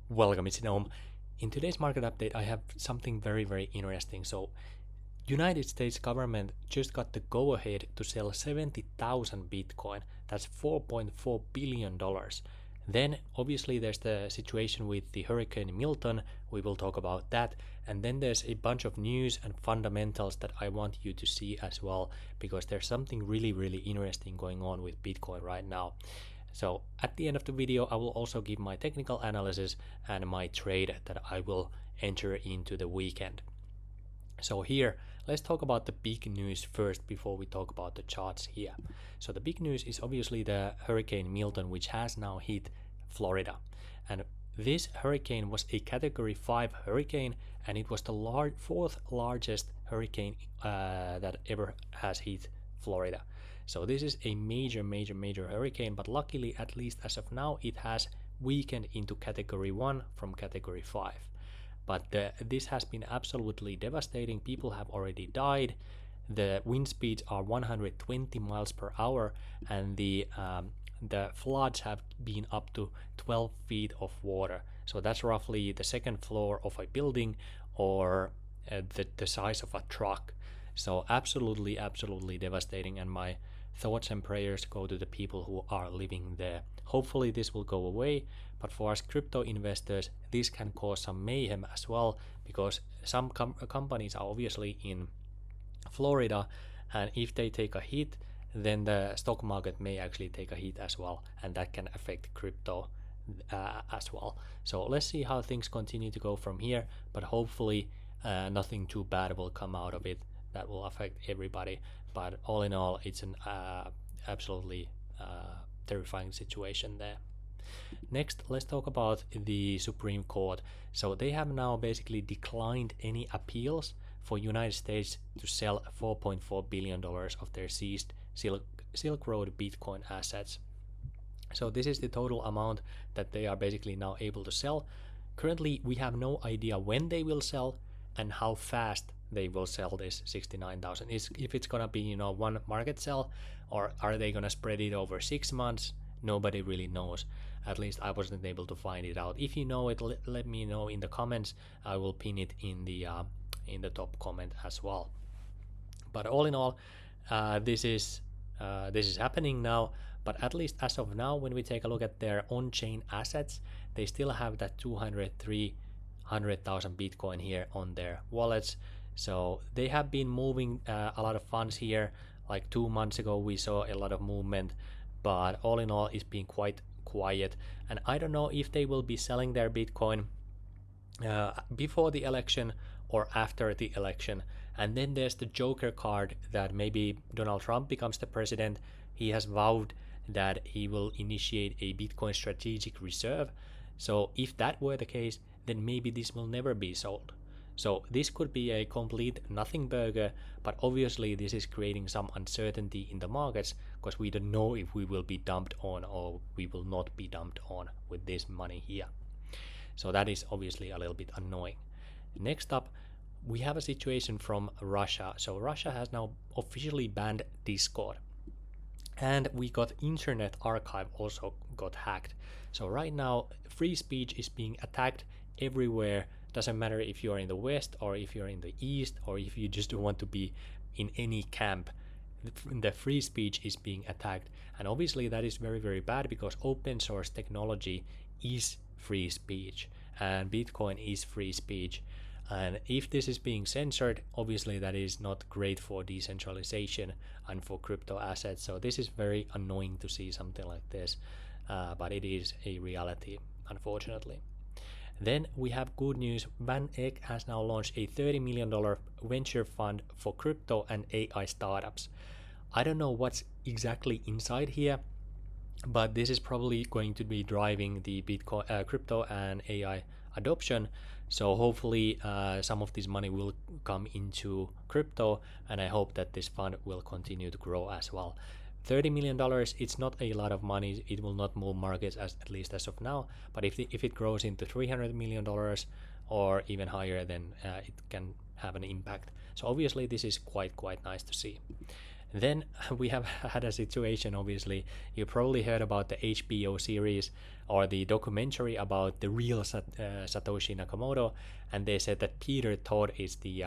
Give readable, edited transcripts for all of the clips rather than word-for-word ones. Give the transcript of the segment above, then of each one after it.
Welcome, it's denome. In today's market update, I have something very interesting. So, United States government just got the go-ahead to sell 70,000 Bitcoin. That's $4.4 billion. Then, obviously, there's the situation with the Hurricane Milton. We will talk about that. And then there's a bunch of news and fundamentals that I want you to see as well, because there's something really interesting going on with Bitcoin right now. So at the end of the video, I will also give my technical analysis and my trade that I will enter into the weekend. So here, let's talk about the big news first before we talk about the charts here. So the big news is obviously the Hurricane Milton, which has now hit Florida. And this hurricane was a Category 5 hurricane, and it was the fourth largest hurricane that ever has hit Florida. So this is a major hurricane, but luckily, at least as of now, it has weakened into Category 1 from Category 5. But this has been absolutely devastating. People have already died. The wind speeds are 120 miles per hour, and the floods have been up to 12 feet of water. So that's roughly the second floor of a building, or the size of a truck. So absolutely devastating, and my thoughts and prayers go to the people who are living there. Hopefully this will go away, but for us crypto investors, this can cause some mayhem as well, because some companies are obviously in Florida, and if they take a hit, then the stock market may actually take a hit as well, and that can affect crypto as well. So let's see how things continue to go from here, but hopefully nothing too bad will come out of it that will affect everybody. But all in all, it's an absolutely terrifying situation there. Next, let's talk about the Supreme Court. So they have now basically declined any appeals for United States to sell $4.4 billion of their seized Silk Road Bitcoin assets. So this is the total amount that they are basically now able to sell. Currently, we have no idea when they will sell and how fast they will sell this 69,000. If it's gonna be one market sell, or are they gonna spread it over 6 months? Nobody really knows. At least I wasn't able to find it out. If you know it, let me know in the comments. I will pin it in the top comment as well. But all in all, this is happening now. But at least as of now, when we take a look at their on-chain assets, they still have that 200,000 Bitcoin here on their wallets. So they have been moving a lot of funds here. Like 2 months ago, we saw a lot of movement, but all in all, it's been quite quiet. And I don't know if they will be selling their Bitcoin before the election or after the election. And then there's the Joker card that maybe Donald Trump becomes the president. He has vowed that he will initiate a Bitcoin strategic reserve. So if that were the case, then maybe this will never be sold. So this could be a complete nothing burger, but obviously this is creating some uncertainty in the markets, because we don't know if we will be dumped on or we will not be dumped on with this money here. So that is obviously a little bit annoying. Next up, we have a situation from Russia. So Russia has now officially banned Discord. And we got Internet Archive also got hacked. So right now, free speech is being attacked everywhere. Doesn't matter if you're in the West or if you're in the East or if you just want to be in any camp. The free speech is being attacked. And obviously that is very bad, because open source technology is free speech and Bitcoin is free speech. And if this is being censored, obviously that is not great for decentralization and for crypto assets. So this is very annoying to see something like this, but it is a reality, unfortunately. Then we have good news. Van Eck has now launched a $30 million venture fund for crypto and AI startups. I don't know what's exactly inside here, but this is probably going to be driving the Bitcoin, crypto and AI adoption. So hopefully some of this money will come into crypto, and I hope that this fund will continue to grow as well. $30 million, it's not a lot of money. It will not move markets, at least as of now, but if it grows into $300 million or even higher, then it can have an impact. So obviously this is quite nice to see. Then we have had a situation, obviously, you probably heard about the HBO series or the documentary about the real Satoshi Nakamoto, and they said that Peter Todd is the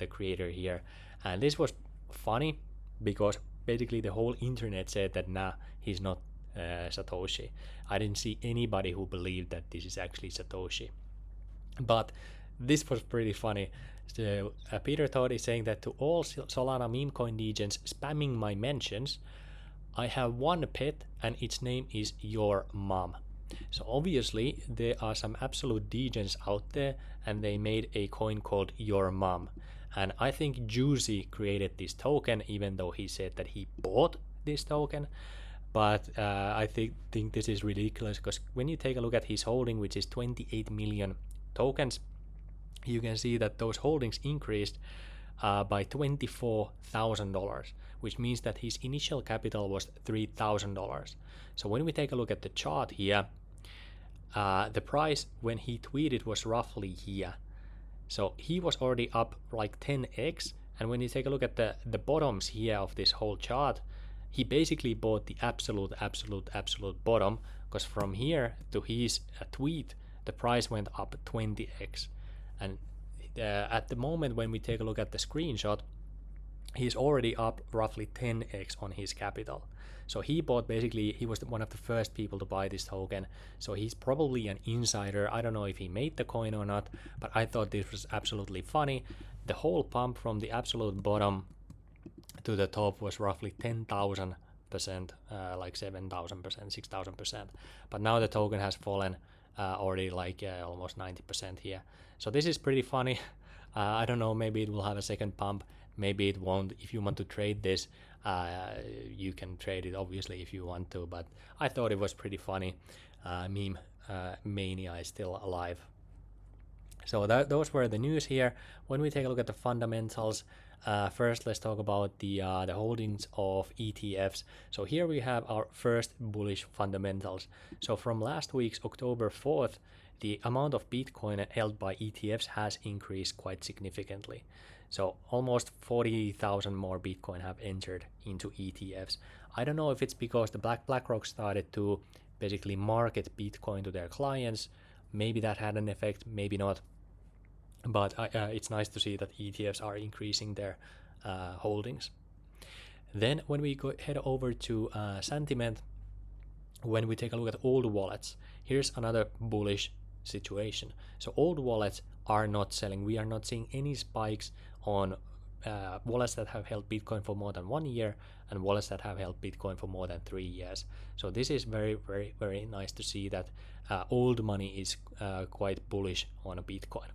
creator here. And this was funny because basically the whole internet said that nah, he's not Satoshi. I didn't see anybody who believed that this is actually Satoshi. But this was pretty funny. So, Peter Todd is saying that to all Solana meme coin degens spamming my mentions, I have one pet and its name is your mom. So obviously there are some absolute degens out there and they made a coin called your mom. And I think Juicy created this token even though he said that he bought this token. But I think this is ridiculous because when you take a look at his holding, which is 28 million tokens, you can see that those holdings increased by $24,000, which means that his initial capital was $3,000. So when we take a look at the chart here, the price when he tweeted was roughly here. So he was already up like 10x, and when you take a look at the bottoms here of this whole chart, he basically bought the absolute bottom, because from here to his tweet, the price went up 20x. And at the moment when we take a look at the screenshot, he's already up roughly 10x on his capital. So he bought, basically he was one of the first people to buy this token, so he's probably an insider. I don't know if he made the coin or not, but I thought this was absolutely funny. The whole pump from the absolute bottom to the top was roughly 10,000%, like 7,000%, 6,000%, but now the token has fallen already like almost 90% here. So this is pretty funny. I don't know, maybe it will have a second pump, maybe it won't. If you want to trade this, you can trade it obviously if you want to, but I thought it was pretty funny. Meme mania is still alive. So those were the news here. When we take a look at the fundamentals, first let's talk about the holdings of ETFs. So here we have our first bullish fundamentals. So from last week's October 4th, the amount of Bitcoin held by ETFs has increased quite significantly. So almost 40,000 more Bitcoin have entered into ETFs. I don't know if it's because the BlackRock started to basically market Bitcoin to their clients. Maybe that had an effect, maybe not. But it's nice to see that ETFs are increasing their holdings. Then when we head over to sentiment, when we take a look at old wallets, here's another bullish situation. So old wallets are not selling. We are not seeing any spikes on wallets that have held Bitcoin for more than 1 year and wallets that have held Bitcoin for more than 3 years. So this is very, very, very nice to see that old money is quite bullish on a Bitcoin.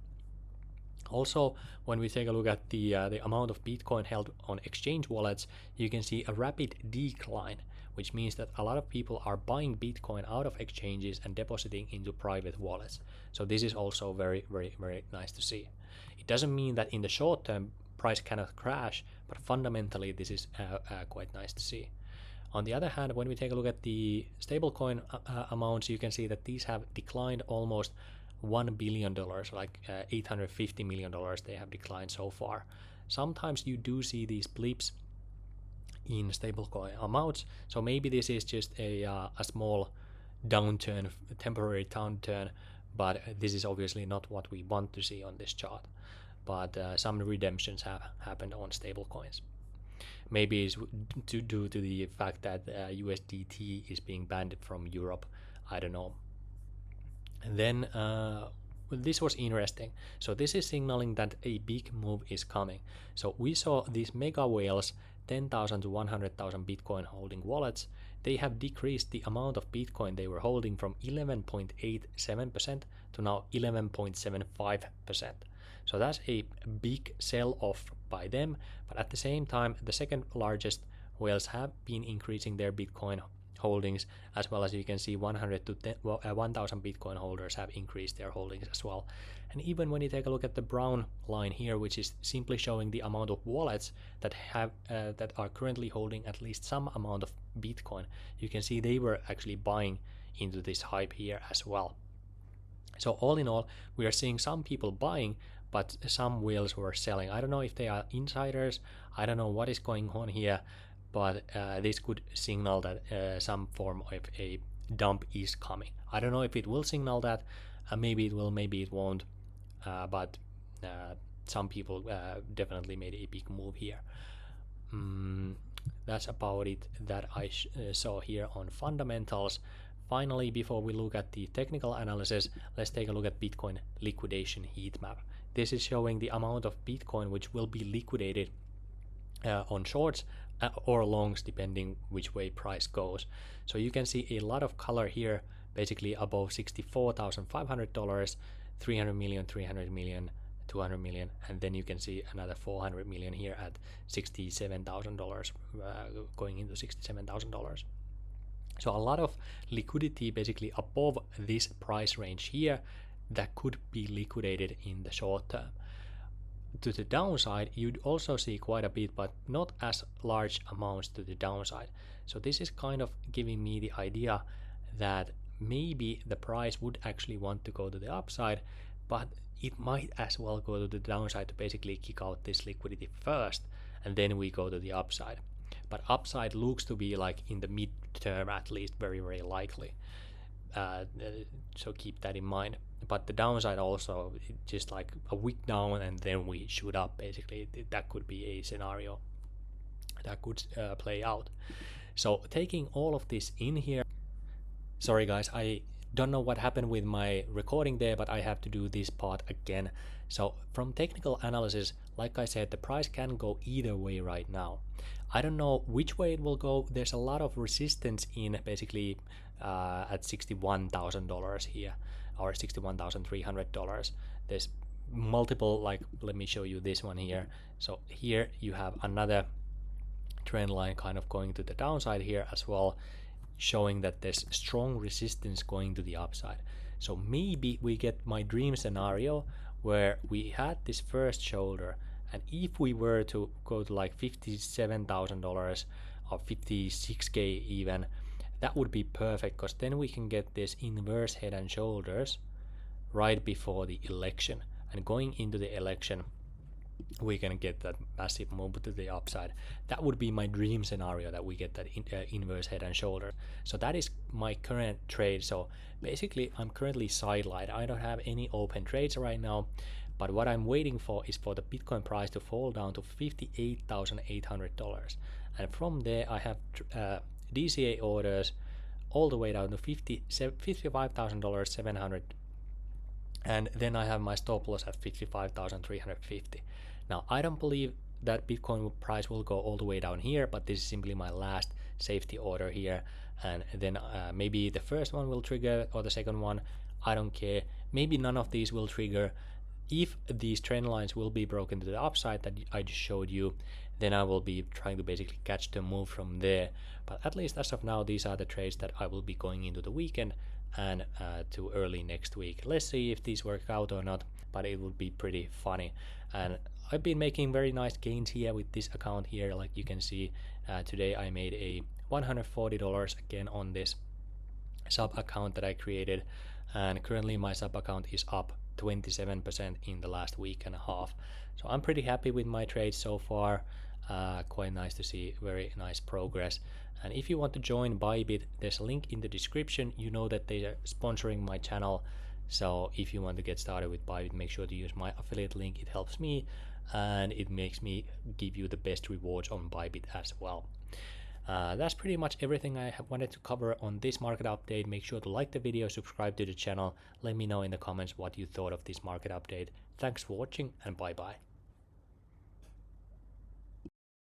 Also, when we take a look at the amount of Bitcoin held on exchange wallets, you can see a rapid decline, which means that a lot of people are buying Bitcoin out of exchanges and depositing into private wallets. So this is also very, very, very nice to see. It doesn't mean that in the short term price cannot crash, but fundamentally this is quite nice to see. On the other hand, when we take a look at the stablecoin amounts, you can see that these have declined almost $1 billion, like $850 million they have declined so far. Sometimes you do see these blips in stablecoin amounts, so maybe this is just a small downturn, a temporary downturn, but this is obviously not what we want to see on this chart. But some redemptions have happened on stablecoins. Maybe it's due to the fact that USDT is being banned from Europe. I don't know. And then this was interesting. So this is signaling that a big move is coming. So we saw these mega whales, 10,000 to 100,000 Bitcoin holding wallets. They have decreased the amount of Bitcoin they were holding from 11.87% to now 11.75%. So that's a big sell-off by them. But at the same time, the second largest whales have been increasing their Bitcoin holdings, as well as you can see 100 to 1,000 Bitcoin holders have increased their holdings as well. And even when you take a look at the brown line here, which is simply showing the amount of wallets that have that are currently holding at least some amount of Bitcoin, you can see they were actually buying into this hype here as well. So all in all, we are seeing some people buying, but some whales were selling. I don't know if they are insiders. I don't know what is going on here, but this could signal that some form of a dump is coming. I don't know if it will signal that. Maybe it will, maybe it won't. But some people definitely made a big move here. That's about it that I saw here on fundamentals. Finally, before we look at the technical analysis, let's take a look at Bitcoin liquidation heat map. This is showing the amount of Bitcoin which will be liquidated on shorts or longs, depending which way price goes. So you can see a lot of color here, basically above $64,500, 300 million, 300 million, 200 million, and then you can see another 400 million here at $67,000, going into $67,000. So a lot of liquidity basically above this price range here that could be liquidated in the short term. To the downside, you'd also see quite a bit, but not as large amounts to the downside. So this is kind of giving me the idea that maybe the price would actually want to go to the upside, but it might as well go to the downside to basically kick out this liquidity first, and then we go to the upside. But upside looks to be like in the mid-term at least very, very likely. So keep that in mind. But the downside also, just like a week down and then we shoot up, basically. That could be a scenario that could play out. So taking all of this in here, sorry guys, I don't know what happened with my recording there, but I have to do this part again. So from technical analysis, like I said, the price can go either way right now. I don't know which way it will go. There's a lot of resistance in basically at $61,000 here, or $61,300. There's multiple, like, let me show you this one here. So here you have another trend line kind of going to the downside here as well, showing that there's strong resistance going to the upside. So maybe we get my dream scenario where we had this first shoulder, and if we were to go to like $57,000 or 56k even, that would be perfect, because then we can get this inverse head and shoulders right before the election, and going into the election we can get that massive move to the upside. That would be my dream scenario, that we get that inverse head and shoulder. So that is my current trade. So basically I'm currently sidelined. I don't have any open trades right now, but what I'm waiting for is for the Bitcoin price to fall down to $58,800, and from there I have DCA orders all the way down to $55,700, and then I have my stop loss at $55,350. Now I don't believe that Bitcoin price will go all the way down here, but this is simply my last safety order here, and then maybe the first one will trigger or the second one, I don't care. Maybe none of these will trigger. If these trend lines will be broken to the upside that I just showed you, then I will be trying to basically catch the move from there. But at least as of now, these are the trades that I will be going into the weekend and to early next week. Let's see if these work out or not, but it would be pretty funny. And I've been making very nice gains here with this account here. Like you can see, today I made a $140 again on this sub account that I created, and currently my sub account is up 27% in the last week and a half. So I'm pretty happy with my trades so far. Quite nice to see very nice progress. And if you want to join Bybit, there's a link in the description. You know that they are sponsoring my channel, so if you want to get started with Bybit, make sure to use my affiliate link. It helps me and it makes me give you the best rewards on Bybit as well. That's pretty much everything I have wanted to cover on this market update. Make sure to like the video, subscribe to the channel. Let me know in the comments what you thought of this market update. Thanks for watching, and bye bye.